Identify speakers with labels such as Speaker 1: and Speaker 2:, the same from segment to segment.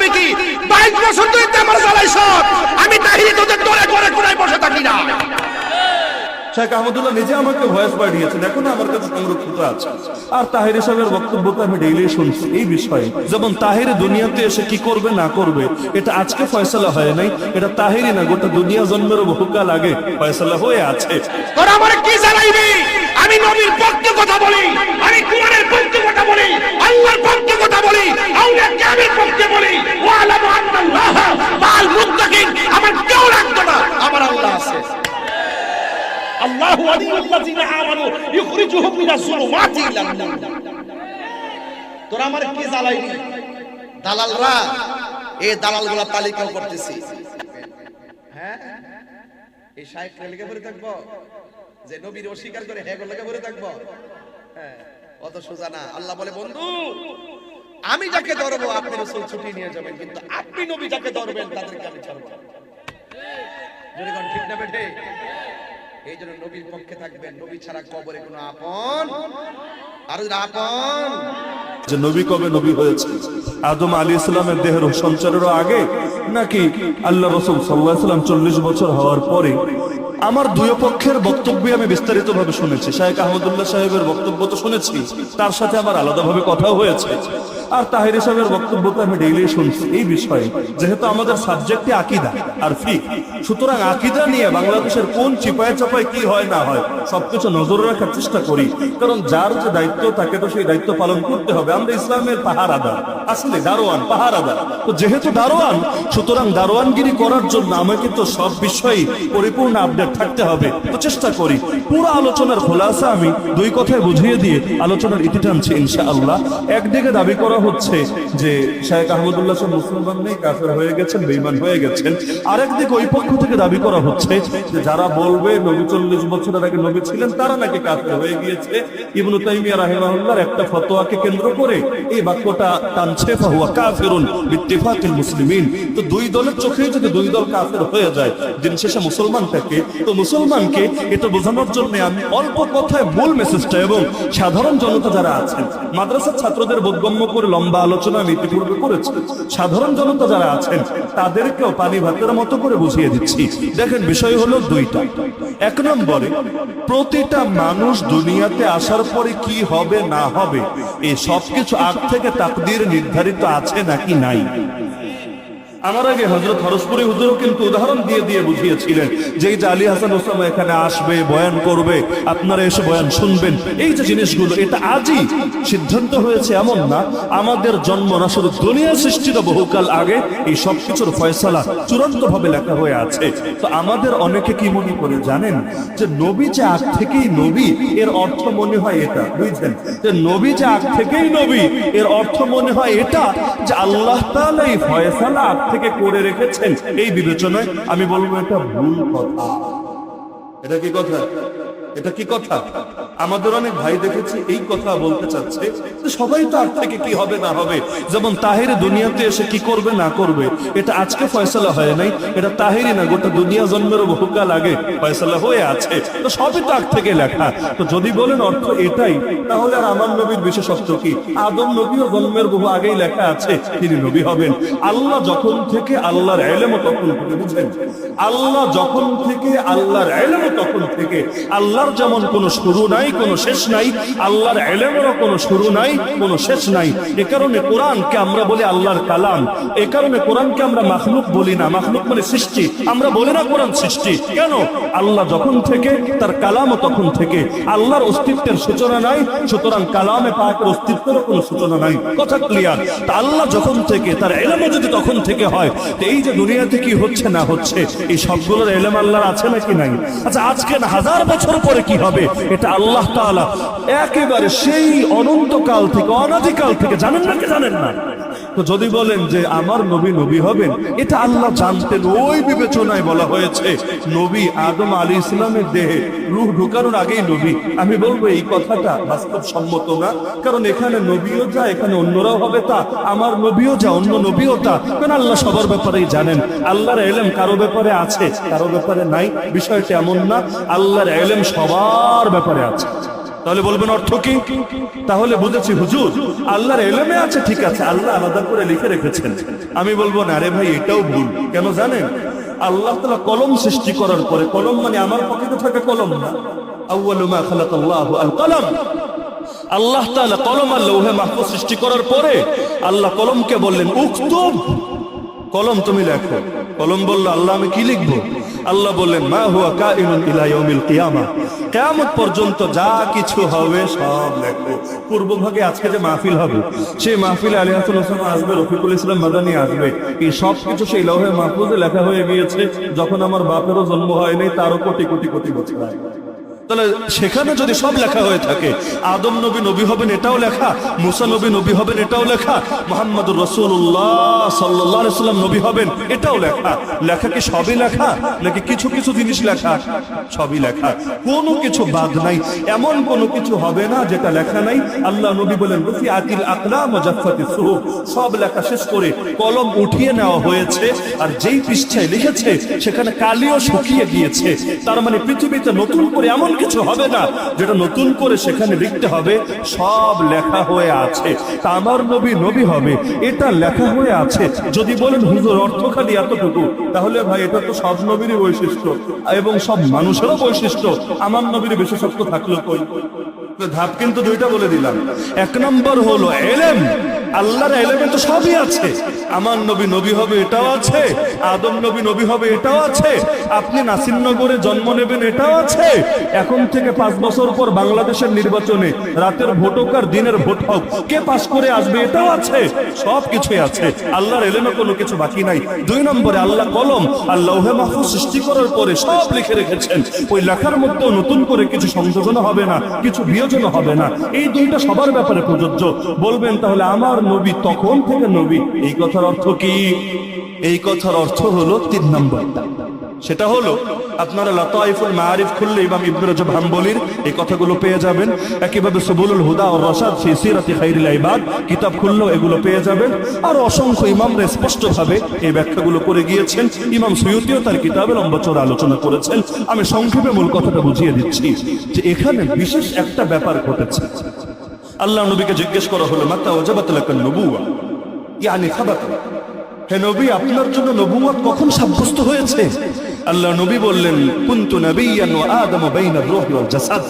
Speaker 1: করবে কি? 22 বছর ধরে আমার জ্বালাই সব। আমি তাহিরি তোদের দলে করে কোনায় বসে থাকি না।
Speaker 2: শেখ আহমদুল্লাহ নিজে আমাকে ভয়েস পাঠিয়েছেন, এখন আমার কাছে সংরক্ষিত আছে। আর তাহিরি সাহেবের বক্তব্যটা আমি ডেইলি শুনছি এই বিষয়ে। যেমন তাহিরি দুনিয়াতে এসে কি করবে না করবে এটা আজকে ফয়সালা হয় নাই, এটা তাহিরি না গোটা দুনিয়া জন্মেরও বহুকাল আগে ফয়সালা হয়ে আছে।
Speaker 1: তোরা আমারে কি জানাইবি? আমি নবীর পক্ষে কথা বলি, আমি কুরআনের পক্ষে কথা বলি, আল্লাহর পক্ষে কথা বলি, আউলিয়া কিরামের পক্ষে বলি। ওয়া আলামু আন্নাল্লাহ মাআল মুত্তাকিন। আমার কেউ লাগতো না, আমার আল্লাহ আছে। আল্লাহু ওয়ালিয়ুল্লাযিনা আমানু ইখরিজুহুম মিনাজ যুলুমাতি ইলান নূর। তোরা আমারে কি জ্বালাইবি? দালালরা, এই দালালগুলা তালিকাও করতেছি। হ্যাঁ, এই শায়েখরা লেগে পড়ে থাকবো যে নবীর অস্বীকার করে হ্যাঁ লেগে পড়ে থাকবো? হ্যাঁ, অত সোজা না। আল্লাহ বলে, বন্ধু আমি যাকে ধরবো আপনি রাসূল ছুটি নিয়ে যাবেন, কিন্তু আপনি নবী যাকে ধরবেন তাদেরকে আমি ছাড়বো না। যদি কোন ঠিক না বেঠে, এই জন্য নবীর পক্ষে থাকবেন। নবী ছাড়া কবরে কোনো আপন আর আপন
Speaker 2: যে নবী কবে নবী হয়েছে? আদম আলাইহিস সালামের দেহের সঞ্চারেরও আগে নাকি আল্লাহ রাসূল সাল্লাল্লাহু আলাইহি ওয়াসাল্লাম 40 বছর হওয়ার পরে? আমার দুই পক্ষের বক্তব্য আমি বিস্তারিতভাবে শুনেছি। শায়েখ আহমদুল্লাহ সাহেবের বক্তব্য তো শুনেছি, তার সাথে আমার আলাদাভাবে কথাও হয়েছে। আর তাহিরি সাহেবের বক্তব্য তো আমি ডেইলি শুনছি এই বিষয়ে। যেহেতু আমাদের সাবজেক্টে আকীদা আর ফিকহ, সুতরাং আকীদা নিয়ে বাংলাদেশের কোন চিপায় চাপায় কি হয় না হয় সবকিছু নজরে রাখার চেষ্টা করি, কারণ যার যে দায়িত্ব তাকে তো সেই দায়িত্ব পালন করতে হবে। আমরা ইসলামের পাহারাদার, আসলে দারোয়ান, পাহারাদার। তো যেহেতু দারোয়ান, সুতরাং দারোয়ানগিরি করার জন্য আমাকে তো সব বিষয়ে পরিপূর্ণ আপডেট থাকতে হবে। তো চেষ্টা করি পুরো আলোচনার খোলাসা আমি দুই কথায় বুঝিয়ে দিয়ে আলোচনার ইতি টানছি ইনশাআল্লাহ। একদিকে দাবি করা হচ্ছে যে শায়েখ আহমদুল্লাহ সাহেব মুসলমান নেই, কাফের হয়ে গেছেন, বেঈমান হয়ে গেছেন। আরেকদিকে ওই পক্ষ থেকে দাবি করা হচ্ছে যে যারা বলবে নবী 40 বছরের আগে নবী ছিলেন তারা নাকি কাফের হয়ে গিয়েছে। ইবনে তাইমিয়া রাহিমাহুল্লাহর একটা ফতোয়াকে কেন্দ্র করে এই বাক্যটা টানছে, ফাহুয়া কাফিরুন বিত্তিফাকিল মুসলিমিন। তো দুই দলের চোখে যদি দুই দল কাফের হয়ে যায়, দিন শেষে মুসলমান থাকে। তো মুসলমানকে এটা বোঝানোর জন্য আমি অল্প কথায় মূল মেসেজটা এবং সাধারণ জনতা যারা আছেন, মাদ্রাসার ছাত্রদের বোধগম্য করে লম্বা আলোচনা আমি ইতিপূর্বে করেছি। সাধারণ জনতা যারা আছেন তাদেরকেও পানি ভাতের মতো করে বুঝিয়ে দিচ্ছি। দেখেন, বিষয় হলো দুইটা। এক নম্বরে, প্রতিটা মানুষ দুনিয়াতে আসার পরে কি হবে না হবে এই সবকিছু আগ থেকে তাকদীর নির্ধারিত আছে নাকি নাই। আমার আগে হযরত হরসপুরি হুজুরও কিন্তু উদাহরণ দিয়ে দিয়ে বুঝিয়েছিলেন যে এই যে আলী হাসান ওসামা এখানে আসবে, বয়ান করবে, আপনারা এসে বয়ান শুনবেন, এই যে জিনিসগুলো এটা আজই সিদ্ধান্ত হয়েছে এমন না। আমাদের জন্ম না, শুধু দুনিয়া সৃষ্টির বহুকাল আগে এই সবকিছুর ফয়সালা চূড়ান্ত ভাবে লেখা হয়ে আছে। তো আমাদের অনেকে কি মনে করে জানেন যে নবী যে আগ থেকেই নবী, এর অর্থ মনে হয় এটা, বুঝছেন, যে নবী যে আগ থেকেই নবী এর অর্থ মনে হয় এটা যে আল্লাহ তাআলা এই ফয়সালা থেকে করে রেখেছেন। এই বিবেচনায় আমি বলবো এটা ভুল কথা। এটা কি কথা? এটা কি কথা? আমাদের অনেক ভাই দেখেছি এই কথা বলতে চাচ্ছে সবাই তো আগ থেকে কি হবে না হবে, যেমন তাহিরি দুনিয়াতে এসে কি করবে না করবে এটা আজকে ফয়সালা হয় নাই, এটা তাহিরি না গোটা দুনিয়া জন্মেরও বহুকাল আগে ফয়সালা হয়ে আছে। তো সবই তো আগ থেকে লেখা। তো যদি বলেন অর্থ এটাই, তাহলে আর আমার নবীর বিশেষত্ব কি? আদম নবীও জন্মের বহু আগেই লেখা আছে তিনি নবী হবেন। আল্লাহ যখন থেকে আল্লাহর ইলম তখন থেকে, বুঝলেন, আল্লাহ যখন থেকে আল্লাহর ইলম তখন থেকে। আল্লাহর যেমন কোনো শুরু নাই, কোনো শেষ নাই, আল্লাহর ইলমেরও কোনো শুরু নাই, কোনো শেষ নাই। এ কারণে কোরআনকে আমরা বলি আল্লাহর কালাম। এ কারণে কোরআনকে আমরা মাখলুক বলি না। মাখলুক মানে সৃষ্টি, আমরা বলি না কোরআন সৃষ্টি। কেন? আল্লাহ যখন থেকে তার কালামও তখন থেকে। আল্লাহর অস্তিত্বের সূচনা নাই, সুতরাং কালামে পাকের অস্তিত্বেরও কোনো সূচনা নাই। কথা ক্লিয়ার? তা আল্লাহ যখন থেকে তার ইলমও যদি তখন থেকে হয়, তো এই যে দুনিয়াতে কি হচ্ছে না হচ্ছে এই সবগুলোর ইলম আল্লাহর আছে নাকি নাই? আচ্ছা, আজকে না 1000 বছর পরে কি হবে এটা আল্লাহ তাআলা একেবারে সেই অনন্তকাল থেকে, অনাদিকাল থেকে জানেন নাকি জানেন না? তো যদি বলেন যে আমার নবী নবী হবেন, এটা আল্লাহ জানতেন। ওই বিবেচনায় বলা হয়েছে নবী আদম আলাইহিস সালামের দেহে রূহ ঢোকানোর আগেই নবী। আমি বলবো এই কথাটা বাস্তবসম্মত না, কারণ এখানে নবীও যা, এখানে অন্যরাও হবে তা, আমার নবীও যা, অন্য নবীও তা। কারণ আল্লাহ সবার ব্যাপারেই জানেন। আল্লাহর ইলম কারো ব্যাপারে আছে, কারো ব্যাপারে নাই, বিষয়টা এমন না। আল্লাহর ইলম সবার ব্যাপারে আছে। তাহলে বলবেন অর্থ কি? তাহলে বুঝেছি হুজুর আল্লাহর এলেমে আছে, ঠিক আছে, আল্লাহ আলাদা করে লিখে রেখেছেন। আমি বলবো না রে ভাই, এটাও ভুল। কেন জানেন? আল্লাহ তাআলা কলম সৃষ্টি করার পরে, কলম মানে আমার পকেটে থাকা কলম না, আউয়ালু মা খালাকাল্লাহু আল কলম। আল্লাহ তাআলা কলম আর লৌহে মাহফুজ সৃষ্টি করার পরে আল্লাহ কলমকে বললেন উকতুব, কলম তুমি লেখো। কলম বলল আল্লাহ আমি কি লিখবো? আল্লাহ বললেন মা হুয়া কাইনুন ইলা ইয়াউমিল কিয়ামা, কিয়ামত পর্যন্ত যা কিছু হবে সব লেখো। পূর্বভাগে আজকে যে মাহফিল হবে, সেই মাহফিলে আলী হাসান ওসমান আসবে, রফিকুল ইসলাম মাদানী আসবে, এই সব কিছু সেই লৌহে মাহফুজে লেখা হয়ে গিয়েছে যখন আমার বাপেরও জন্ম হয়নি, তারও কোটি কোটি কোটি বছর আগে। তাহলে সেখানে যদি সব লেখা হয়ে থাকে, আদম নবী নবী হবেন এটাও লেখা, মুসা নবী নবী হবেন এটাও লেখা, মুহাম্মদুর রাসূলুল্লাহ সাল্লাল্লাহু আলাইহি ওয়াসাল্লাম নবী হবেন এটাও লেখা। লেখা কি সবই লেখা, নাকি কিছু কিছু জিনিস লেখা? সবই লেখা, কোনো কিছু বাদ নাই। এমন কোনো কিছু হবে না যেটা লেখা নাই। আল্লাহ নবী বলেন রুফিআতিল আকলাম ওয়া জাফফাতিস সুহুফ, সব লেখা শেষ করে কলম উঠিয়ে নেওয়া হয়েছে, আর যেই পৃষ্ঠায় লিখেছে সেখানে কালিও শুকিয়ে গিয়েছে। তার মানে পৃথিবীতে নতুন করে এমন কিছু হবে না যেটা নতুন করে সেখানে লিখতে হবে, সব লেখা হয়ে আছে। তা আমার নবী নবী হবে এটা লেখা হয়ে আছে। যদি বলেন হুজুর অর্থ খালি এতটুকু, তাহলে ভাই এটা তো সব নবীরই বৈশিষ্ট্য এবং সব মানুষেরও বৈশিষ্ট্য, আমার নবীর বিশেষত্ব থাকলো কই? ধাপ কিন্তু দুইটা বলে দিলাম। এক নম্বর হলো এলেম, আল্লাহর এলেমে তো সবই আছে। আমার নবী নবী হবে এটাও আছে, আদম নবী নবী হবে এটাও আছে, আপনি নাসিরনগরে জন্ম নেবেন এটাও আছে। এখন থেকে 5 বছর পর বাংলাদেশের নির্বাচনে রাতের ভোট হোক আর দিনের ভোট হোক, কে পাস করে আসবে এটাও আছে, সব কিছুই আছে। আল্লাহর এলেমে কোনো কিছু বাকি নাই। 2 নম্বরে আল্লাহ কলম আর লৌহে মাহফুজ সৃষ্টি করার পরে সব লিখে রেখেছেন। ওই লেখার মধ্যেও নতুন করে কিছু সংযোজন হবে না, কিছু বিয়োজন হবে না। এই দুইটা সবার ব্যাপারে প্রযোজ্য। বলবেন তাহলে আমার নবী তখন থেকে নবী, এই কথার অর্থ কি? এই কথার অর্থ হলো 3 নম্বরটা, সেটা হলো আপনারা লাতাইফুল মাআরিফ খুললে ইমাম ইবনে রাজব হাম্বলির এই কথাগুলো পেয়ে যাবেন। একইভাবে সুবুলুল হুদা ওয়ার রাশাদ ফি সিরাতি খাইরিল ইবাদ কিতাব খুললেও এগুলো পেয়ে যাবেন। আর অসংখ্য ইমামরা স্পষ্টভাবে এই ব্যাখ্যাগুলো করে গিয়েছেন। ইমাম সুয়ুতিও তার কিতাবে লম্বা চওড়া আলোচনা করেছেন। আমি সংক্ষেপে মূল কথাটা বুঝিয়ে দিচ্ছি যে এখানে বিশেষ একটা ব্যাপার ঘটেছে। আল্লাহ নবীকে জিজ্ঞেস করা হলো মাতা ওয়াজাবাত লাকান নবুওয়া, ইয়ানি সাবাত, হে নবী আপনার জন্য নবুয়ত কখন সাব্যস্ত হয়েছে? আল্লাহ নবী বললেন কুনতু নাবিয়্যান ওয়া আদম বাইনার রূহি ওয়াল জাসাদ,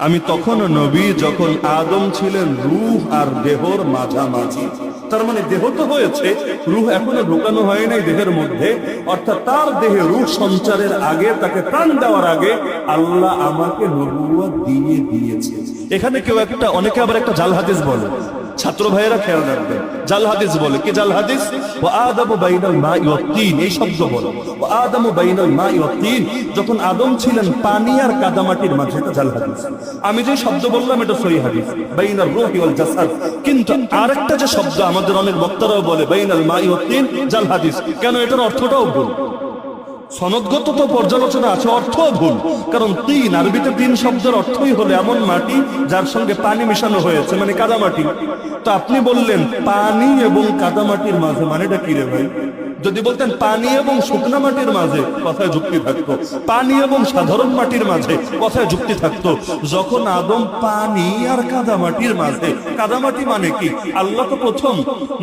Speaker 2: আমি তখন নবী যখন আদম ছিলেন রূহ আর দেহর মাঝামাঝি। তার মানে দেহ তো হয়েছে, রূহ এখনো ঢোকানো হয় নাই দেহের মধ্যে, অর্থাৎ তার দেহে রূহ সঞ্চারের আগে, তাকে প্রাণ দেওয়ার আগে আল্লাহ আমাকে নবুয়ত দিয়ে দিয়েছে। এখানে কেউ একটা, অনেকে আবার একটা জাল হাদিস বলে, ছাত্র ভাইয়েরা খেয়াল রাখবেন, জাল হাদিস বলে কি? জাল হাদিস ওয়া আদামু বাইনাল মাই ওয়াত তিন, এই শব্দ বলে ওয়া আদামু বাইনাল মাই ওয়াত তিন, যখন আদম ছিলেন পানি আর কাদামাটির মাঝে, এটা জাল হাদিস। আমি যে শব্দ বললাম এটা সহিহ হাদিস, বাইনার রূহি ওয়াল জাসাদ। কিন্তু আরেকটা যে শব্দ আমাদের অনেক বক্তারাও বলে বাইনাল মাই ওয়াত তিন, জাল হাদিস। কেন? এটার অর্থটাও ভুল, সনদগত তো পর্যালোচনা আছে, অর্থ ভুল। কারণ তিন, আরবিতে তিন শব্দের অর্থই হলো এমন মাটি যার সঙ্গে পানি মিশানো হয়েছে, মানে কাদামাটি। তো আপনি বললেন পানি এবং কাদামাটির মাঝে, মানেটা কি রে ভাই? যদি বলতেন পানি এবং শুকনা মাটির মাঝে, কথায় যুক্তি থাকতো। পানি এবং সাধারণ মাটির মাঝে, কথায় যুক্তি থাকতো। যখন আদম পানি আর কাদামাটির মাঝে, কাদামাটি মানে কি? আল্লাহ তো প্রথম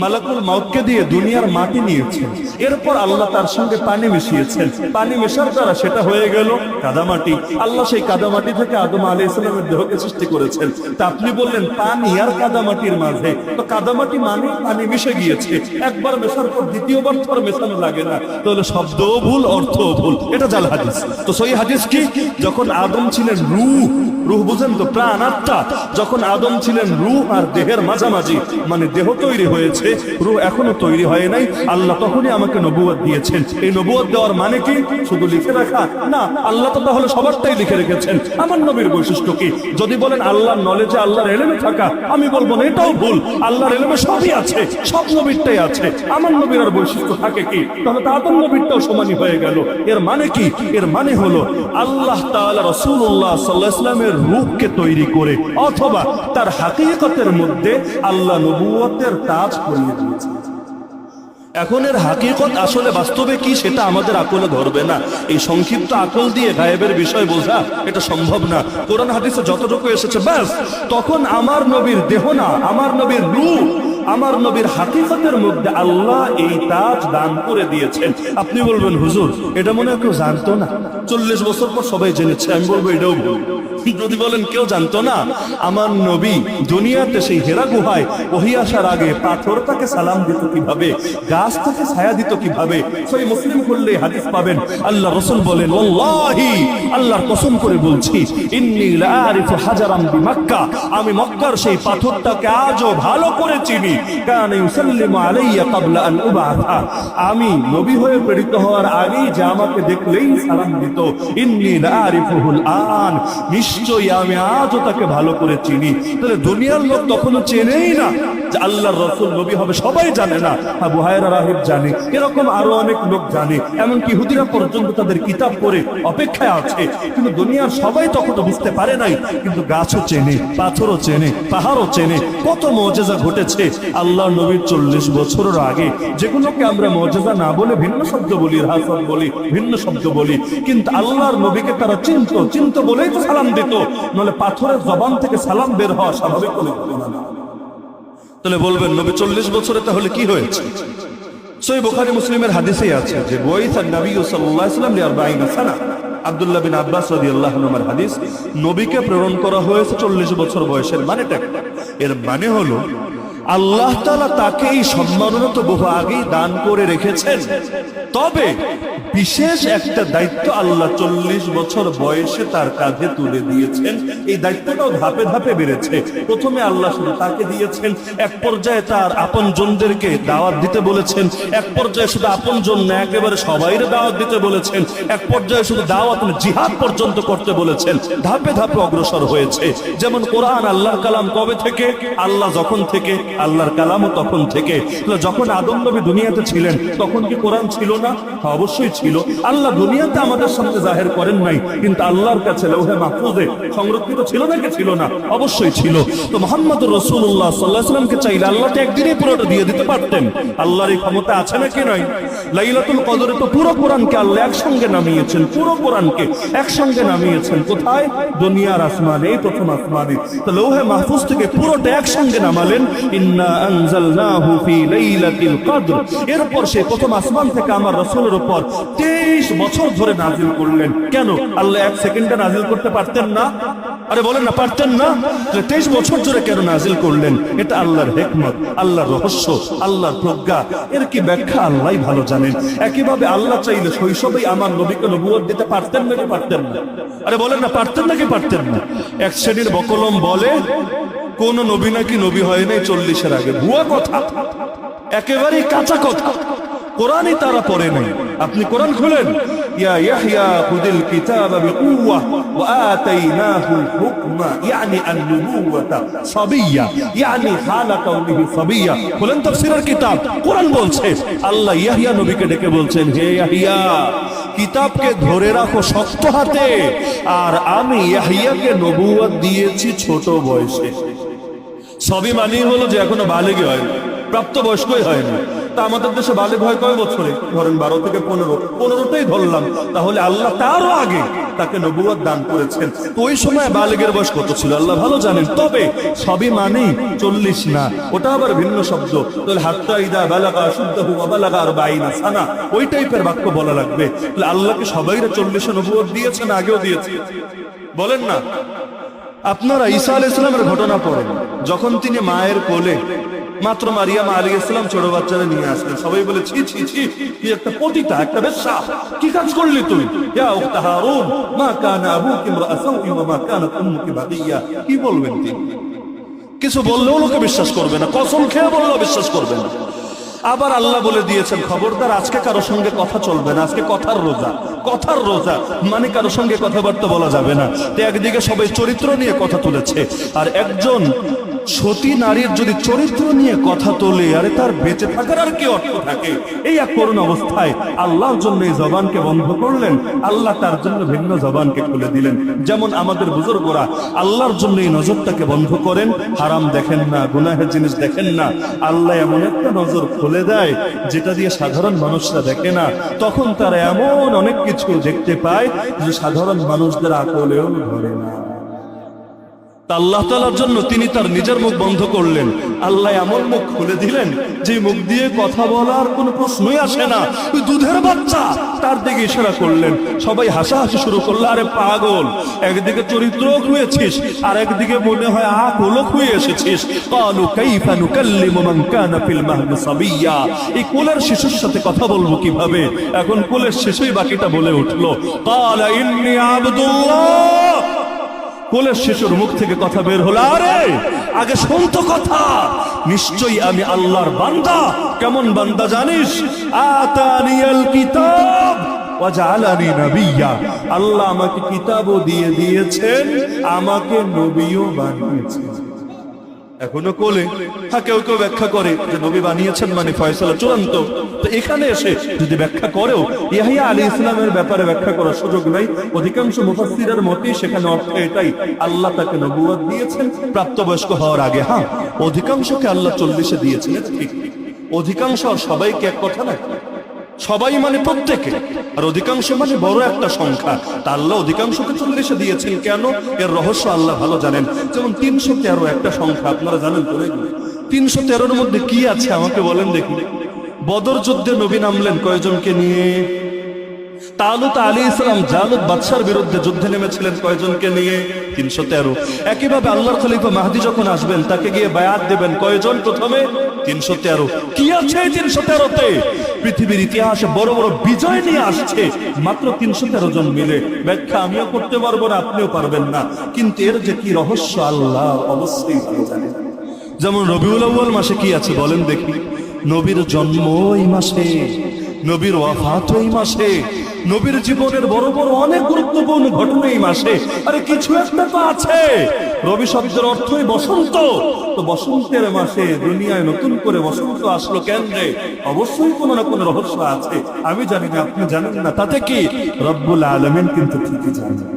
Speaker 2: মালাকুল মাউতকে দিয়ে দুনিয়ার মাটি নিয়েছেন, এরপর আল্লাহ তার সঙ্গে পানি মিশিয়েছেন, পানি মেশার দ্বারা সেটা হয়ে গেল কাদামাটি। আল্লাহ সেই কাদামাটি থেকে আদম আলাইহিস সালামের দেহকে সৃষ্টি করেছেন। তা আপনি বললেন পানি আর কাদামাটির মাঝে, তো কাদামাটি মানে পানি মিশে গিয়েছে, একবার মেশার পর দ্বিতীয়বার তো মেশানো লাগে না, তাহলে শব্দও ভুল, অর্থও ভুল। এটা জাল হাদিস। তো সহিহ হাদিস কি? যখন আদম ছিলেন রূহ, রূহ বুঝেন তো, প্রাণ আত্মা, যখন আদম ছিলেন রূহ আর দেহের মাঝামাঝি, মানে দেহ তৈরি হয়েছে, রূহ এখনো তৈরি হয় নাই, আল্লাহ তখনই আমাকে নবুয়ত দিয়েছেন। এই নবুয়ত দেওয়ার মানে কি? শুধু লিখে রাখা না, আল্লাহ তো তাহলে সবারটাই লিখে রেখেছেন। আমার নবীর বৈশিষ্ট্য কি? যদি বলেন আল্লাহর নলেজে, আল্লাহর এলেমে থাকা, আমি বলবো না, এটাও ভুল। আল্লাহর এলেমে সবই আছে, সব নবীরটাই আছে। আমার নবীর আর বৈশিষ্ট্য থাকে কি? তাহলে আদম নবীরটাও সমানই হয়ে গেল। এর মানে কি? এর মানে হলো আল্লাহ তাআলা রাসূলুল্লাহ সাল্লাল্লাহু আলাইহি ওয়াসাল্লামের রূহকে তৈরি করে অথবা তার হাকিকতের মধ্যে আল্লাহ নবুয়তের তাজ পরিয়ে দিয়েছেন। এখন এর হাকিকত আসলে বাস্তবে কি সেটা আমাদের আকলে ধরবে না। এই সংক্ষিপ্ত আকল দিয়ে গায়েবের বিষয় বোঝা এটা সম্ভব না। কোরআন হাদিসে যতটুকু এসেছে ব্যাস, তখন আমার নবীর দেহ না, আমার নবীর রূহ, আমার নবীর হাকিকতের মধ্যে আল্লাহ এই তাজ দান করে দিয়েছেন। আপনি বলবেন হুজুর এটা মনে হয় কেউ জানতো না, 40 বছর পর সবাই জেনেছে। আমি বলবো এটাও ভুল। যদি বলেন কেউ জানতো না, আমার নবী দুনিয়াতে সেই হেরা গুহায় ওহী আসার আগে পাথর তাকে সালাম দিত কিভাবে, গাছ তাকে ছায়া দিত কিভাবে, সহিহ মুসলিম খুললে হাদিস পাবেন। আল্লাহ রাসূল বলেন, ওয়াল্লাহি, আল্লাহর কসম করে বলছি, ইন্নী লা আরিফু হাজারান বিমক্কা, আমি মক্কার সেই পাথরটাকে আজও ভালো করে চিনি। কানা ইউসাল্লিমু আলাইয়া ক্বাবলা আন উবআথা, আমি নবী হয়ে প্রেরিত হওয়ার আগেই যে আমাকে দেখলেই সালাম দিত। ইন্নী লা আরিফুহুল আন, নিশ্চয়ই আমি আজও তাকে ভালো করে চিনি। তাহলে দুনিয়ার লোক তখনো চেনেই না যে আল্লাহর রাসূল নবী হবে, সবাই জানে না। আবু হুরায়রা রাহিব জানে, এরকম আরো অনেক লোক জানে, এমনকি ইহুদিরা পর্যন্ত তাদের কিতাব পড়ে অপেক্ষায় আছে। কিন্তু দুনিয়ার সবাই তখনও বুঝতে পারে নাই। কিন্তু গাছও চেনে, পাথরও চেনে, পাহাড়ও চেনে। কত মুজিজা ঘটেছে আল্লাহ নবীর 40 বছরের আগে, যেগুলোকে আমরা মুজিজা না বলে ভিন্ন শব্দ বলি, রাহাত বলি, ভিন্ন শব্দ বলি। কিন্তু আল্লাহর নবীকে তারা চিনত বলেই তো সালাম দিত, নলে পাথরের জবান থেকে সালাম বের হওয়া স্বাভাবিক হলো না। তাহলে বলবেন নবী 40 বছরে তাহলে কি হয়েছে? সহিহ বুখারী মুসলিমের হাদিসেই আছে যে বুইসা নবী সাল্লাল্লাহু আলাইহি ওয়াসাল্লাম 40 সানা। আব্দুল্লাহ বিন আব্বাস রাদিয়াল্লাহু আনহুর হাদিস, নবীকে প্রেরণ করা হয়েছে 40 বছর বয়সের। মানেটা এর মানে হলো আল্লাহ তাআলা তাকে এই সম্মাননা তো বহু আগেই দান করে রেখেছেন। তবে বিশেষ একটা দায়িত্ব আল্লাহ 40 বছর বয়সে তার কাঁধে তুলে দিয়েছেন। এই দায়িত্বটাও ধাপে ধাপে বেড়েছে। প্রথমে আল্লাহ শুধু তাকে দিয়েছেন, এক পর্যায়ে তার আপনজনদেরকে দাওয়াত দিতে বলেছেন, এক পর্যায়ে শুধু আপনজন না একেবারে সবাইরে দাওয়াত দিতে বলেছেন, এক পর্যায়ে শুধু দাওয়াত না জিহাদ পর্যন্ত করতে বলেছেন। ধাপে ধাপে অগ্রসর হয়েছে। যেমন কোরআন আল্লাহর কালাম কবে থেকে? আল্লাহ যখন থেকে, আল্লাহর কালামও তখন থেকে। যখন আদম নবী দুনিয়াতে ছিলেন তখন কি কোরআন ছিল না? অবশ্যই ছিল। আল্লাহ দুনিয়াতে আমাদের সামনে জাহের করেন নাই, কিন্তু আল্লাহর কাছে লৌহে মাহফুজে সংরক্ষিত ছিল নাকি ছিল না? অবশ্যই ছিল। তো মুহাম্মদুর রাসূলুল্লাহ সাল্লাল্লাহু আলাইহি ওয়াসাল্লামকে চাইলে আল্লাহ তো একদিনেই পুরোটা দিয়ে দিতে পারতেন। আল্লাহর এই ক্ষমতা আছে নাকি নয়? লাইলাতুল কদরে তো পুরো কোরআনকে আল্লাহ একসঙ্গে নামিয়েছেন, পুরো কোরআনকে একসঙ্গে নামিয়েছেন। কোথায়? দুনিয়ার আসমানে, এই প্রথম আসমানে। তো লৌহে মাহফুজ থেকে পুরোটা একসঙ্গে নামালেন, ইন্না আনজালনাহু ফি লাইলাতিল কদর। এরপর সেই প্রথম আসমান থেকে আমার রাসূলের উপর 23 বছর ধরে নাজিল করলেন। কেন? আল্লাহ এক সেকেন্ডে নাজিল করতে পারতেন না? আরে বলেন না, পারতেন না? 23 বছর ধরে কেন নাজিল করলেন? এটা আল্লাহর হিকমত, আল্লাহর রহস্য, আল্লাহর প্রজ্ঞা। এর কি ব্যাখ্যা আল্লাহই ভালো জানেন। একইভাবে আল্লাহ চাইলে শৈশবেই আমার নবীকে নবুয়ত দিতে পারতেন নাকি পারতেন না? আরে বলেন না, পারতেন নাকি পারতেন না? এক শ্রেণীর বকলম বলে কোন নবী নাকি নবী হয় নাই 40-এর আগে। ভুয়া কথা, একেবারেই কাঁচা কথা। কোরআনই তারা পড়ে নাই। আপনি কোরআন খুলেন, ইয়া ইয়াহইয়া খুদিল কিতাবা বিকুওয়া ওয়া আতাইনাহুল হুকমা ইয়ানি আন-নুবুওয়াতা সাবিয়্যা, ইয়ানি হালা কাউনিহি সাবিয়্যা। খুলেন তাফসীরের কিতাব, কোরআন বলছে আল্লাহ ইয়াহইয়া নবীকে ডেকে বলছেন, হে ইয়াহইয়া কিতাবকে ধরে রাখো শক্ত হাতে, আর আমি ইয়াহইয়াকে নবুয়ত দিয়েছি ছোট বয়সে। সবই মানেই হলো যে এখনো বালেগ হয়, প্রাপ্ত বয়স্কই হয় না। তা আমাদের দেশে বালেগ হয় কয় বছরে? ধরেন 12 থেকে 15টাই ধরলাম। তাহলে আল্লাহ তারও আগে তাকে নবুয়ত দান করেছেন। তো ওই সময় বালেগের বয়স কত ছিল আল্লাহ ভালো জানেন। তবে সবই মানেই 40 না, ওটা আবার ভিন্ন শব্দ। তাহলে হাত্তা ইদা বালাগা আশুদ্দাহু ওয়া বালাগা 40 সানা, ওই টাইপের বাক্য বলা লাগবে। তাহলে আল্লাহকে সবাইরে 40-এ নবুয়ত দিয়েছেন, আগেও দিয়েছে? বলেন না। আপনারা ঈসা আলাইহিস সালামের ঘটনা পড়েন। যখন তিনি মায়ের কোলে মাত্র মারিয়াম আলাইহিস সালাম ছোট বাচ্চারা নিয়ে আসলেন, সবাই বলে ছি ছি ছি, কি একটা পতিতা, একটা বেশ্যা, কি কাজ করলি তুই? ইয়া উখতা হারুন মা কানা আবুকি ইমরাআ সাউইন ওয়া মা কানাত উম্মুকি বাগিয়া। কি বলবেন তিনি? কিছু বললেও লোকে বিশ্বাস করবে না, কসম খেয়ে বললেও বিশ্বাস করবে না। আবার আল্লাহ বলে দিয়েছেন খবরদার আজকে কারো সঙ্গে কথা চলবে না, আজকে কথার রোজা। কথার রোজা মানে কারো সঙ্গে কথাবার্তা বলা যাবে না। তো একদিকে সবাই চরিত্র নিয়ে কথা তুলেছে, আর একজন সতী নারীর যদি চরিত্র নিয়ে কথা তোলে, আরে তার বেঁচে থাকার আর কি অর্থ থাকে? এই এক করুণ অবস্থায় আল্লাহর জন্য এই জবানকে বন্ধ করলেন, আল্লাহ তার জন্য ভিন্ন জবানকে খুলে দিলেন। যেমন আমাদের বুজুর্গরা আল্লাহর জন্য এই নজরটাকে বন্ধ করেন, হারাম দেখেন না, গুনাহের জিনিস দেখেন না, আল্লাহ এমন একটা নজর খুলে দেয় যেটা দিয়ে সাধারণ মানুষরা দেখে না। তখন তারা এমন অনেক কিছু দেখতে পায় যে সাধারণ মানুষদের আকলেও ধরে না। আল্লাহ তাআলার জন্য তিনি তার নিজের মুখ বন্ধ করলেন, আল্লাহ এমন মুখ খুলে দিলেন যে মুখ দিয়ে কথা বলার কোনো প্রশ্নই আসে না। ওই দুধের বাচ্চা, তার দিকে ইশারা করলেন, সবাই হাসাহাসি শুরু করলো। আরে পাগল, একদিকে চরিত্র খুঁয়েছিস আর একদিকে মনে হয় আকলও খুঁয়ে এসেছিস। ক্বালু কাইফা নুকাল্লিমু মান কানা ফিল মাহদি সাবিয়্যা, এই কোলের শিশুর সাথে কথা বলবো কিভাবে? এখন কোলের শিশুই বাকিটা বলে উঠলো, ক্বালা ইন্নী আবদুল্লাহ। কোলের শিশুর মুখ থেকে কথা বের হলো, আরে আগে শোন তো কথা, নিশ্চয়ই আমি আল্লাহর বান্দা। কেমন বান্দা জানিস? আতানিয়াল কিতাব ওয়া জাআলানি নাবিয়্যা, আল্লাহ আমাকে কিতাবও দিয়ে দিয়েছেন, আমাকে নবীও বানিয়েছেন। এখনো কোলে। হ্যাঁ, কেউ কেউ ব্যাখ্যা করে যে নবী বানিয়েছেন মানে ফয়সালা চূড়ান্ত। তো এখানে এসে যদি ব্যাখ্যা করেও ইয়াহিয়া আলাইহিস সালামের ব্যাপারে ব্যাখ্যা করার সুযোগ নাই। অধিকাংশ মুফাসসিরের মতেই সেখানে অর্থ এটাই, আল্লাহ তাকে নবুয়ত দিয়েছেন প্রাপ্তবয়স্ক হওয়ার আগে। হ্যাঁ, অধিকাংশকে আল্লাহ 40-এ দিয়েছেন, ঠিক। অধিকাংশ আর সবাইকে এক কথা না, সবাই মানে প্রত্যেকে, আর অধিকাংশ মানে বড় একটা সংখ্যা। তা আল্লাহ অধিকাংশকে 40-এ দিয়েছেন কেন? এর রহস্য আল্লাহ ভালো জানেন। যেমন 313 একটা সংখ্যা, আপনারা জানেন তো? 313-এর মধ্যে কি আছে আমাকে বলেন দেখি। বদর যুদ্ধে নবী নামলেন কয়জনকে নিয়ে? তালুত আলাইহিস সালাম জালুত বাদশার বিরুদ্ধে যুদ্ধে নেমেছিলেন কয়জনকে নিয়ে? 313। একইভাবে আল্লাহর খলিফা মাহদী যখন আসবেন তাকে গিয়ে বায়াত দেবেন কয়জন? প্রথমে 313। কি আছে 313-তে? পৃথিবীর ইতিহাসে বড় বড় বিজয় নিয়ে আসছে মাত্র 313 জন মিলে। ব্যাখ্যা আমিও করতে পারবো না, আপনিও পারবেন না, কিন্তু এর যে কি রহস্য আল্লাহ অবশ্যই ভালো জানেন। যেমন রবিউল আউয়াল মাসে কি আছে বলেন দেখি? নবীর জন্ম এই মাসে, নবীর ওয়াফাত এই মাসে, নবীর জীবনের বড় বড় অনেক গুরুত্বপূর্ণ ঘটনা এই মাসে। আরে কিছু একটা তো আছে। রবি শব্দের অর্থই বসন্ত। তো বসন্তের মাসে দুনিয়ায় নতুন করে বসন্ত আসলো কেন রে? অবশ্যই কোনো না কোনো রহস্য আছে, আমি জানি না, আপনি জানেন না, তাতে কি? রব্বুল আলামিন কিন্তু ঠিকই জানেন।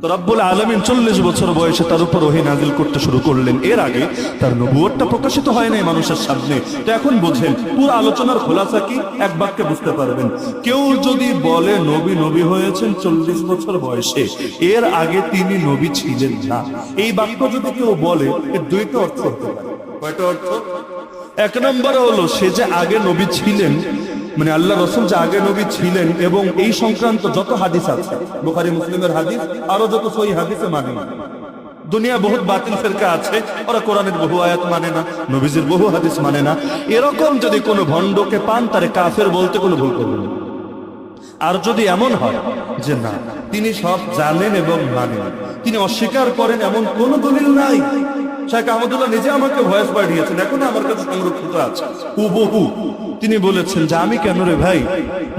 Speaker 2: তো রব্বুল আলামিন 40 বছর বয়সে তার উপর ওহী নাযিল করতে শুরু করলেন। এর আগে তার নবুয়তটা প্রকাশিত হয় নাই মানুষের সামনে। তো এখন বুঝেন পুরো আলোচনার খোলাসা কি, এক বাক্যে বুঝতে পারবেন। কেউ যদি বলে নবী হয়েছেন 40 বছর বয়সে, এর আগে তিনি নবী ছিলেন না, এই বাক্য যদি কেউ বলে, এর দুইটা অর্থ হতে পারে। কয়টা অর্থ? এক নম্বরে হলো সে যে আগে নবী ছিলেন, মানে আল্লাহ রাসূল যে আগে নবী ছিলেন, এবং এই সংক্রান্ত যত হাদিস আছে, বুখারী মুসলিমের হাদিস, আরো যত সহিহ হাদিসে মানে না। দুনিয়া বহুত বাতিল ফিরকা আছে, ওরা কোরআনের বহু আয়াত মানে না, নবীজির বহু হাদিস মানে না। এরকম যদি কোনো ভণ্ডকে পান, তারে কাফের বলতে কোনো ভুল করবেন না। আর যদি এমন হয় যে না, তিনি সব জানেন এবং মানেন, তিনি অস্বীকার করেন, এমন কোন দলিল নাই। শেখ আহমদুল্লাহ নিজে আমাকে ভয়েস পাঠিয়েছেন, এখন আমার কাছে সংরক্ষিত আছে হুবহু। তিনি বলেছেন যে আমি কেন রে ভাই,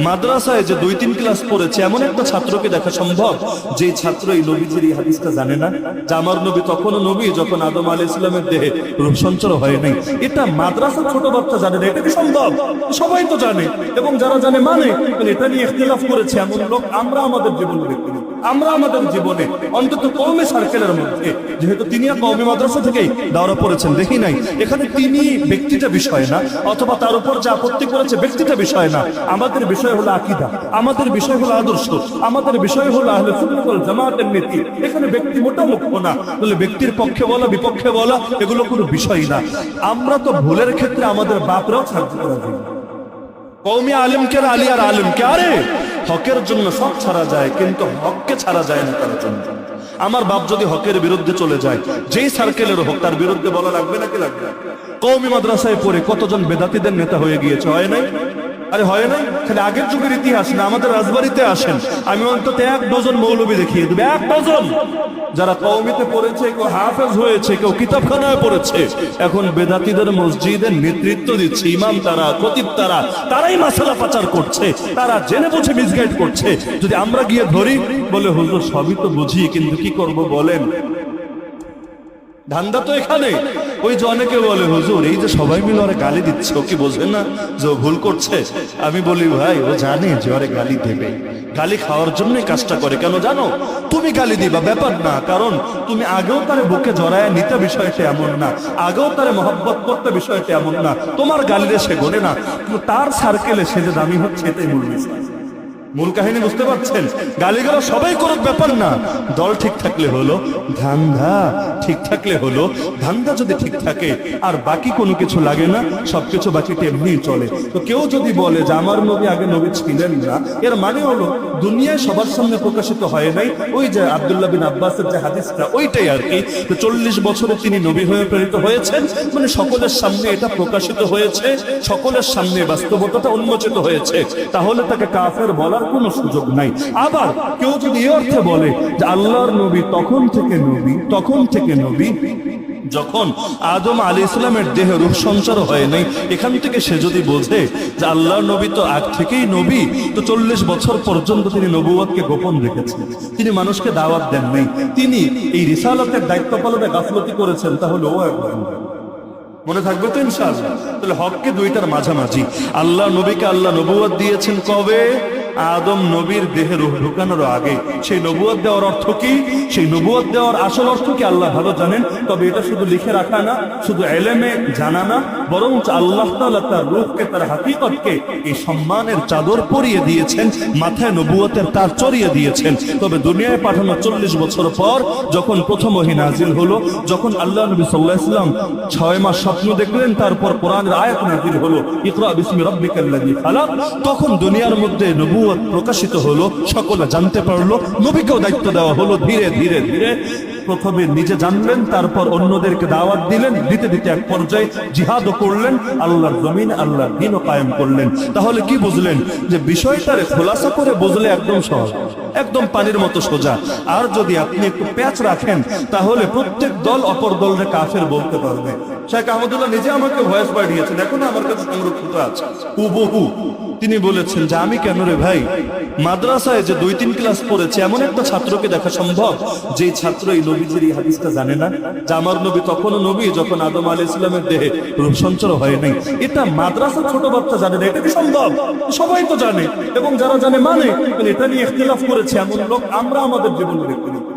Speaker 2: মাদ্রাসায় যে 2-3 ক্লাস পড়েছে এমন একটা ছাত্রকে দেখা সম্ভব যে ছাত্র এই নবীজির এই হাদিসটা জানে না, যে আমার নবী তখনও নবী যখন আদম আলাইহিস সালামের দেহে রূহ সঞ্চার হয় নাই? এটা মাদ্রাসা ছোট বাচ্চা জানে না, এটা কি সম্ভব? সবাই তো জানে, এবং যারা জানে মানে। এটা নিয়ে ইখতিলাফ করেছে এমন লোক আমরা আমাদের জীবনে দেখি, আমরা আমাদের জীবনে অন্তত কওমি সার্কেলের মধ্যে, যেহেতু তিনি কওমি মাদ্রাসা থেকেই দাওরা পড়েছেন, দেখি নাই। এখানে তিনি ব্যক্তিটা বিষয় না, অথবা তার উপর যে আপত্তি করেছে ব্যক্তিটা বিষয় না। আমাদের বিষয় হলো আকীদা, আমাদের বিষয় হলো আদর্শ, আমাদের বিষয় হলো আহলে সুন্নাত ওয়াল জামাতের নীতি। এখানে ব্যক্তি মোটা মুখ্য না, তাহলে ব্যক্তির পক্ষে বলা বিপক্ষে বলা এগুলো কোনো বিষয় না। আমরা তো ভুলের ক্ষেত্রে আমাদের বাপরাও ছাড় করে দিই। কওমি আলেমকে আলী আর আলেমকে, আরে হকের জন্য সব ছাড়া যায়, কিন্তু হককে ছাড়া যায় না তার জন্য। আমার বাপ যদি হকের বিরুদ্ধে চলে যায়, যেই সার্কেলের হোক, তার বিরুদ্ধে বলা লাগবে নাকি লাগবে? কওমি মাদ্রাসায় পড়ে কতজন বেদাতীদের নেতা হয়ে গিয়েছে, হয় নাই? আরে হয় নাই? খালি আগের যুগের ইতিহাস না, আমাদের রাজবাড়িতে আসেন, আমি অন্তত 1 ডজন মৌলবী দেখিয়ে দেব, 1 ডজন, যারা কওমিতে পড়েছে, কেউ হাফেজ হয়েছে, কেউ কিতাবখানায় পড়েছে, এখন বেদাতীদের মসজিদের নেতৃত্ব দিচ্ছে, ইমাম তারা, খতিব তারা, তারাই মাসালা পাচার করছে, তারা জেনে বুঝে মিসগাইড করছে। যদি আমরা গিয়ে ধরি, বলে হুজুর সবই তো বুঝি, কিন্তু কি করব বলেন? ধান্দা তো এখানে। ওই যে অনেকে বলে হুজুর এই যে সবাই মিলে ওরে গালি দিচ্ছে, ও কি বোঝে না যে ও ভুল করছে? আমি বলি ভাই, ও জানে যে ওরে গালি দেবে, গালি খাওয়ার জন্যই কাজটা করে। কেন জানো? তুমি গালি দিবা ব্যাপার না, কারণ তুমি আগেও তারে বুকে জড়ায় নিতে বিষয়টা এমন না, আগেও তারে মহব্বত করতে বিষয়টা এমন না, তোমার গালিরে সে গোনে না, কিন্তু তার সার্কেলে সে যে দামি হচ্ছে এটাই মূল বিষয়। মূল কাহিনী বুঝতে পারছেন? গালিগালাজ সবাই করুক ব্যাপার না, দল ঠিক থাকলে হলো, ধান্দা ঠিক থাকলে হলো। ধান্দা যদি ঠিক থাকে আর বাকি কোনো কিছু লাগে না, সবকিছু বাকিটা এমনি চলে। তো কেউ যদি বলে যে আমার নবী আগে নবী ছিলেন না, এর মানে হলো দুনিয়ায় সবার সামনে প্রকাশিত হয় নাই। ওই যে আব্দুল্লাহ বিন আব্বাসের যে হাদিসটা, ওইটাই আর কি, 40 বছরে তিনি নবী হয়ে প্রেরিত হয়েছেন, মানে সকলের সামনে এটা প্রকাশিত হয়েছে, সকলের সামনে বাস্তবতাটা উন্মোচিত হয়েছে, তাহলে তাকে কাফের বলার কোনো সুযোগ নাই। আবার কেউ যদি এই অর্থে বলে যে আল্লাহর নবী তখন থেকে নবী যখন আদম আলাইহিস সালামের দেহে রূহ সঞ্চার হয় নাই, এখান থেকে সে যদি বোঝে যে আল্লাহর নবী তো আগ থেকেই নবী, তো 40 বছর পর্যন্ত তিনি নবুয়তকে গোপন রেখেছেন, তিনি মানুষকে দাওয়াত দেন নাই, তিনি এই রিসালাতের দায়িত্ব পালনে গাফলতি করেছেন, তাহলে ও একবার মনে থাকবে তো ইনশাআল্লাহ। তাহলে হককে দুইটার মাঝামাঝি। আল্লাহ নবীকে আল্লাহ নবুয়ত দিয়েছেন কবে? আদম নবীর দেহে রূহ ঢুকানোর আগে। সেই নবুয়ত দেওয়ার অর্থ কি? সেই নবুয়ত দেওয়ার আসল অর্থ কি আল্লাহ ভালো জানেন। তবে এটা শুধু লিখে রাখা না, শুধু এলেমে জানা না, বরং আল্লাহ তাআলা তার রূহকে, তার হাকিকতকে এই সম্মানের চাদর পরিয়ে দিয়েছেন, মাথায় নবুয়তের তার চড়িয়ে দিয়েছেন। তবে দুনিয়ায় পাঠানো 40 বছর পর যখন প্রথম ওহী নাজিল হলো, যখন আল্লাহ নবী সাল্লাল্লাহু আলাইহি ওয়াসাল্লাম 6 মাস স্বপ্ন দেখলেন, তারপর কোরআনের আয়াত নাজিল হলো, ইকরা বিসমি রাব্বিকাল্লাযী খালাক, তখন দুনিয়ার মধ্যে নবুয়ত প্রকাশিত হলো, সকলে জানতে পারলো, নবীকেও দায়িত্ব দেওয়া হলো। ধীরে ধীরে ধীরে প্রথমে নিজে জানলেন, তারপর অন্যদেরকে দাওয়াত দিলেন, দিতে দিতে এক পর্যায়ে জিহাদও করলেন, আল্লাহর জমিন আল্লাহর দ্বীনও কায়েম করলেন। তাহলে কি বুঝলেন? যে বিষয়টারে খোলাসা করে বুঝলে একদম সহজ, একদম পানির মতো সোজা। আর যদি আপনি একটু প্যাচ রাখেন, তাহলে প্রত্যেক দল অপর দলরে কাফের বলতে পারবে। শেখ আহমদুল্লাহ নিজে আমাকে ভয়েস পাঠিয়েছেন, এখন আমার কাছে সংরক্ষিত আছে হুবহু। তিনি বলেছেন যে আমি কেন রে ভাই, মাদ্রাসায় যে 2-3 ক্লাস পড়েছে এমন একটা ছাত্রকে দেখা সম্ভব যে ছাত্র এই নবীজির এই হাদিসটা জানে না, যে আমার নবী তখনও নবী যখন আদম আলাইহিস সালামের দেহে রূহ সঞ্চার হয় নাই। এটা মাদ্রাসা ছোট বাচ্চা জানে না, এটা কি সম্ভব? সবাই তো জানে, এবং যারা জানে মানে এটা নিয়ে ইখতিলাফ করেছে এমন লোক আমরা আমাদের জীবনে দেখতে পাই।